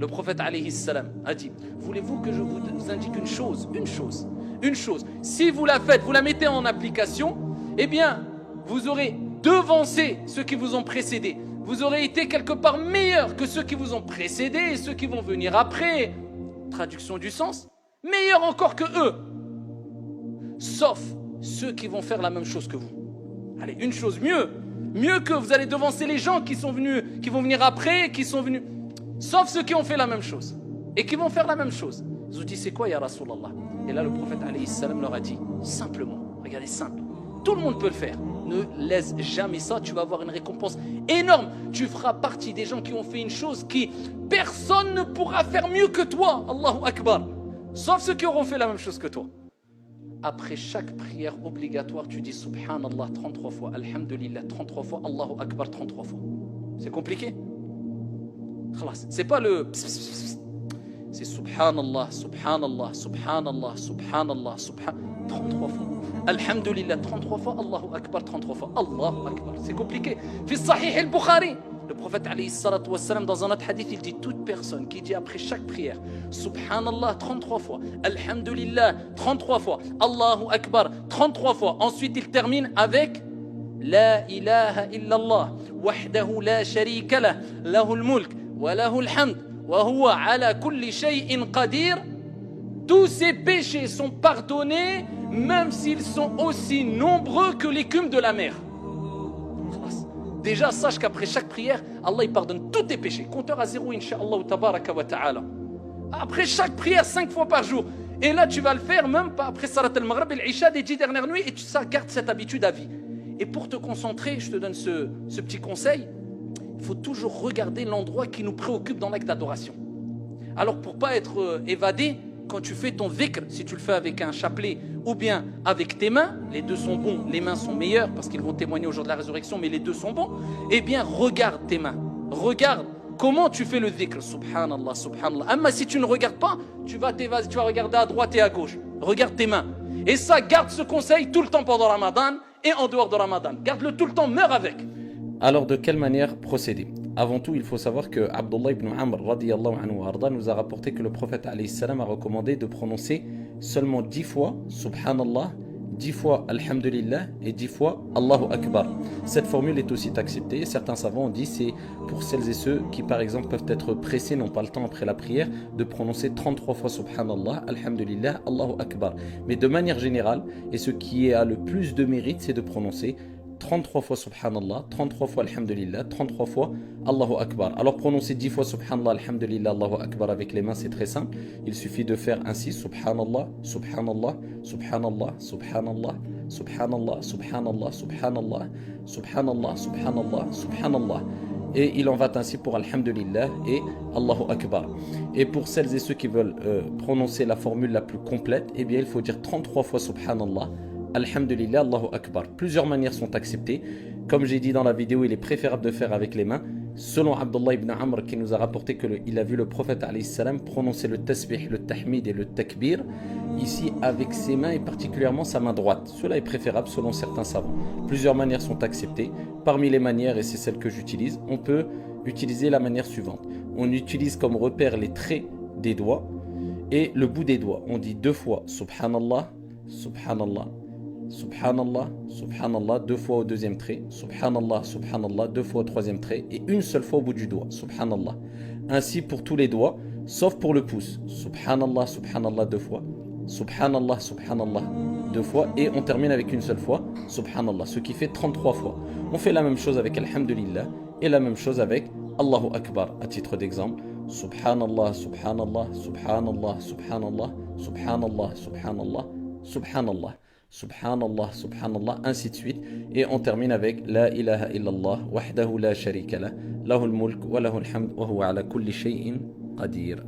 le prophète alayhi salam a dit, voulez-vous que je vous indique une chose, si vous la faites, vous la mettez en application, eh bien, vous aurez devancé ceux qui vous ont précédés. Vous aurez été quelque part meilleur que ceux qui vous ont précédés et ceux qui vont venir après. Traduction du sens, meilleur encore que eux. Sauf ceux qui vont faire la même chose que vous. Allez, une chose, mieux que vous allez devancer les gens qui vont venir après, qui sont venus. Sauf ceux qui ont fait la même chose et qui vont faire la même chose. Ils ont dit, c'est quoi, ya Rasulallah? Et là, le prophète alayhi salam leur a dit, simplement, regardez, simple, tout le monde peut le faire. Ne laisse jamais ça, tu vas avoir une récompense énorme. Tu feras partie des gens qui ont fait une chose qui personne ne pourra faire mieux que toi. Allahu Akbar. Sauf ceux qui auront fait la même chose que toi. Après chaque prière obligatoire, tu dis Subhanallah 33 fois, Alhamdulillah 33 fois, Allahu Akbar 33 fois. C'est compliqué? C'est pas le... C'est Subhanallah, Subhanallah, Subhanallah, Subhanallah, Subhanallah, 33 fois. Alhamdulillah 33 fois, Allahu Akbar 33 fois. Allahu Akbar. C'est compliqué. Fi Sahih al-Bukhari, le prophète alayhi salatu wassalam, dans un autre hadith, il dit, toute personne qui dit après chaque prière Subhanallah 33 fois, Alhamdulillah 33 fois, Allahu Akbar 33 fois, ensuite il termine avec La ilaha illallah wahdahu la sharika lah lahul mulk wa lahul hamd wa huwa ala kulli shay'in qadir. Tous ces péchés sont pardonnés même s'ils sont aussi nombreux que l'écume de la mer. Déjà, sache qu'après chaque prière, Allah il pardonne tous tes péchés. Compteur à zéro, incha'Allah, tabaraka wa ta'ala. Après chaque prière, 5 fois par jour. Et là, tu vas le faire même pas après Salat al-Maghrib et l'Isha des 10 dernières nuits. Et ça garde cette habitude à vie. Et pour te concentrer, je te donne ce petit conseil. Il faut toujours regarder l'endroit qui nous préoccupe dans l'acte d'adoration. Alors, pour ne pas être évadé, quand tu fais ton dhikr, si tu le fais avec un chapelet ou bien avec tes mains, les deux sont bons, les mains sont meilleures parce qu'ils vont témoigner au jour de la résurrection, mais les deux sont bons, eh bien regarde tes mains, regarde comment tu fais le dhikr, subhanallah, subhanallah. Amma si tu ne regardes pas, tu vas regarder à droite et à gauche, regarde tes mains. Et ça, garde ce conseil tout le temps pendant Ramadan et en dehors de Ramadan, garde-le tout le temps, meurs avec. Alors de quelle manière procéder? Avant tout, il faut savoir que Abdullah ibn Amr radiyallahu anhu arda nous a rapporté que le prophète alayhi salam a recommandé de prononcer seulement 10 fois Subhanallah, 10 fois Alhamdulillah et 10 fois Allahu Akbar. Cette formule est aussi acceptée. Certains savants ont dit c'est pour celles et ceux qui par exemple peuvent être pressés, n'ont pas le temps après la prière, de prononcer 33 fois Subhanallah, Alhamdulillah, Allahu Akbar. Mais de manière générale, et ce qui a le plus de mérite, c'est de prononcer 33 fois Subhanallah, 33 fois Alhamdulillah, 33 fois Allahu Akbar. Alors prononcer 10 fois Subhanallah, Alhamdulillah, Allahu Akbar avec les mains, c'est très simple. Il suffit de faire ainsi, Subhanallah, Subhanallah, Subhanallah, Subhanallah, Subhanallah, Subhanallah, Subhanallah, Subhanallah, Subhanallah, Subhanallah. Et il en va ainsi pour Alhamdulillah et Allahu Akbar. Et pour celles et ceux qui veulent prononcer la formule la plus complète, eh bien il faut dire 33 fois Subhanallah, Alhamdulillah, Allahu Akbar. Plusieurs manières sont acceptées. Comme j'ai dit dans la vidéo, il est préférable de faire avec les mains. Selon Abdullah ibn Amr qui nous a rapporté qu'il a vu le prophète alayhi salam prononcer le tasbih, le tahmid et le takbir ici avec ses mains et particulièrement sa main droite. Cela est préférable selon certains savants. Plusieurs manières sont acceptées. Parmi les manières, et c'est celle que j'utilise, on peut utiliser la manière suivante. On utilise comme repère les traits des doigts et le bout des doigts. On dit 2 fois Subhanallah, Subhanallah, Subhanallah, Subhanallah, 2 fois au deuxième trait, Subhanallah, Subhanallah, 2 fois au troisième trait et une seule fois au bout du doigt, Subhanallah. Ainsi pour tous les doigts, sauf pour le pouce, Subhanallah, Subhanallah 2 fois, Subhanallah, Subhanallah 2 fois et on termine avec une seule fois, Subhanallah, ce qui fait 33 fois. On fait la même chose avec Alhamdulillah et la même chose avec Allahu Akbar. À titre d'exemple, Subhanallah, Subhanallah, Subhanallah, Subhanallah, Subhanallah, Subhanallah, Subhanallah. Subhanallah, Subhanallah, ainsi de suite. Et on termine avec La ilaha illallah, wahdahu la sharika lah, lahul mulk wa lahul hamd, wa huwa ala kulli shay'in qadir.